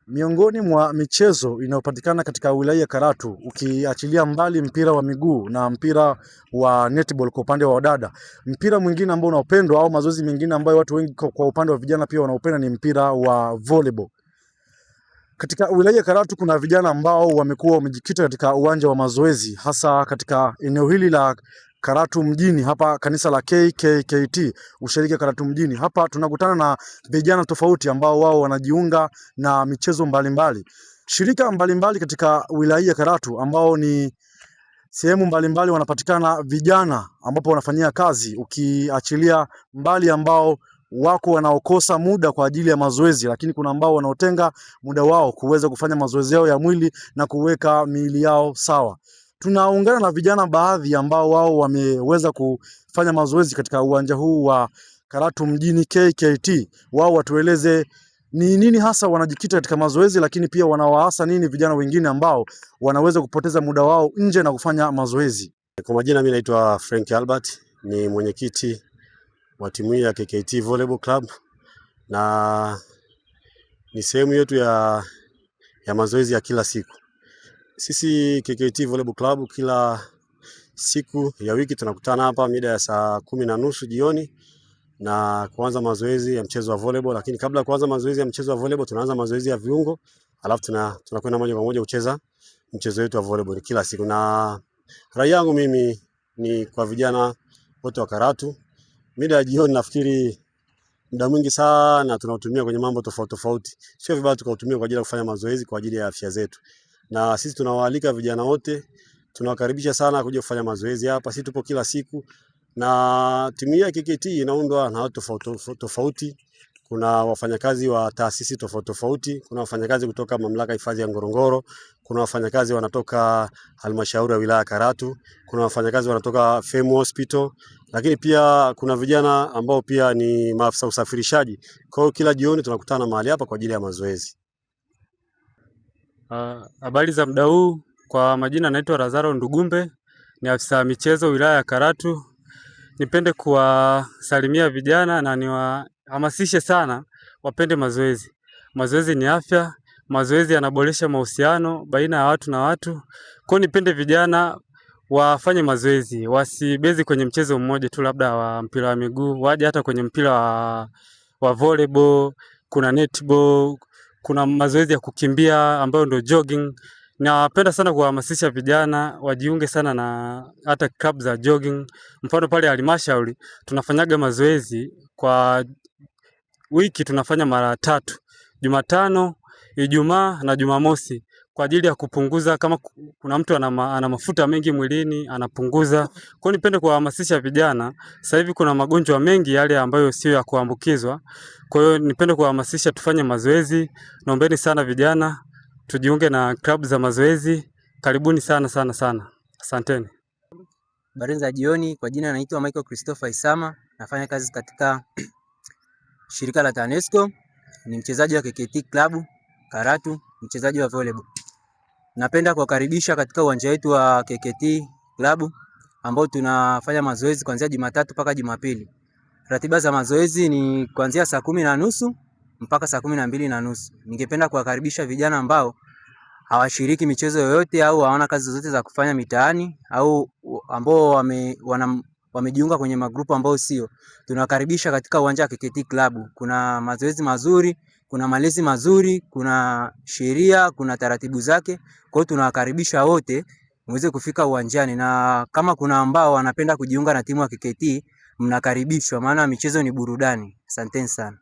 Miongoni mwa michezo inayopatikana katika wilaya ya Karatu, ukiachilia mbali mpira wa miguu na mpira wa netball kwa upande wa wadada, mpira mwingine ambao unaopendwa au mazoezi mengine ambayo watu wengi kwa upande wa vijana pia wanaopenda ni mpira wa volleyball. Katika wilaya ya Karatu kuna vijana ambao wamekuwa wamejikita katika uwanja wa mazoezi, hasa katika eneo hili la Karatu mjini, hapa kanisa la KKKT ushirika Karatu mjini. Hapa tunakutana na vijana tofauti ambao wao wanajiunga na michezo mbalimbali. Shirika mbalimbali katika wilaya ya Karatu ambao ni sehemu mbalimbali wanapatikana vijana ambapo wanafanyia kazi, ukiachilia mbali ambao wako wanaokosa muda kwa ajili ya mazoezi, lakini kuna ambao wanaotenga muda wao kuweza kufanya mazoezi yao ya mwili na kuweka miili yao sawa. Tunaungana na vijana baadhi ambao wao wameweza kufanya mazoezi katika uwanja huu wa Karatu mjini KKT. Wao watueleze ni nini hasa wanajikita katika mazoezi, lakini pia wanawaasa nini vijana wengine ambao wanaweza kupoteza muda wao nje na kufanya mazoezi. Kwa majina mimi naitwa Frank Albert, ni mwenyekiti wa timu ya KKT Volleyball Club na ni sehemu yetu ya mazoezi ya kila siku. Sisi KKT Volleyball Club kila siku ya wiki tunakutana hapa mida ya saa 10:30 jioni na kuanza mazoezi ya mchezo wa volleyball, lakini kabla ya kuanza mazoezi ya mchezo wa volleyball tunaanza mazoezi ya viungo, alafu tunakwenda moja kwa moja kucheza mchezo wetu wa volleyball kila siku. Na rai yangu mimi ni kwa vijana wote wa Karatu, mida ya jioni nafikiri muda mwingi sana tunautumia kwenye mambo tofauti tofauti. Sio vibaya tukautumia kwa ajili ya kufanya mazoezi kwa ajili ya afya zetu. Na sisi tunawaalika vijana wote, tunawakaribisha sana kuja kufanya mazoezi hapa. Sisi tupo kila siku na timu ya KKT inaundwa na watu tofauti. Kuna wafanyakazi wa taasisi tofauti, kuna wafanyakazi kutoka mamlaka hifadhi ya Ngorongoro, kuna wafanyakazi wanatoka halmashauri ya wilaya Karatu, kuna wafanyakazi wanatoka Femu Hospital, lakini pia kuna vijana ambao pia ni maafisa usafirishaji. Kwa hiyo kila jioni tunakutana mahali hapa kwa ajili ya mazoezi. Habari za muda huu, kwa majina naitwa Lazaro Ndugumbe, ni afisa michezo wilaya ya Karatu. Nipende kuwasalimia vijana na niwahamasishe sana wapende mazoezi. Mazoezi ni afya, mazoezi yanaboresha mahusiano baina ya watu na watu. Kwa nipende vijana wafanye mazoezi, wasibezi kwenye mchezo mmoja tu, labda wa mpira wa miguu, waje hata kwenye mpira wa volleyball, kuna netball, kuna mazoezi ya kukimbia ambayo ndio jogging. Napenda sana kuhamasisha vijana wajiunge sana na hata club za jogging. Mfano pale halmashauri tunafanyaga mazoezi kwa wiki, tunafanya mara 3, Jumatano, Ijumaa na Jumamosi, kwa ajili ya kupunguza kama kuna mtu ana mafuta mengi mwilini anapunguza. Kwa hiyo nipende kuhamasisha vijana, sasa hivi kuna magonjwa mengi yale ambayo sio ya kuambukizwa. Kwa hiyo nipende kuhamasisha tufanye mazoezi. Naombeni sana vijana tujiunge na klabu za mazoezi. Karibuni sana. Asanteni. Habari za jioni, kwa jina naitwa Michael Christopher Isama, nafanya kazi katika shirika la TANESCO, ni mchezaji wa KKT Club Karatu, mchezaji wa volleyball. Napenda kuwakaribisha katika uwanja wetu wa KKT Club ambao tunafanya mazoezi kuanzia Jumatatu mpaka Jumapili. Ratiba za mazoezi ni kuanzia saa 10:30 mpaka saa 12:30. Ningependa kuwakaribisha vijana ambao hawashiriki michezo yoyote au hawana kazi zozote za kufanya mitaani au ambao wamejiunga kwenye magrupu ambao sio. Tunawakaribisha katika uwanja wa KKT Club. Kuna mazoezi mazuri, kuna malezi mazuri, kuna sheria, kuna taratibu zake. Kwa hiyo tunawakaribisha wote muweze kufika uwanjani, na kama kuna ambao wanapenda kujiunga na timu ya KKT, mnakaribishwa, maana michezo ni burudani. Asanteni sana.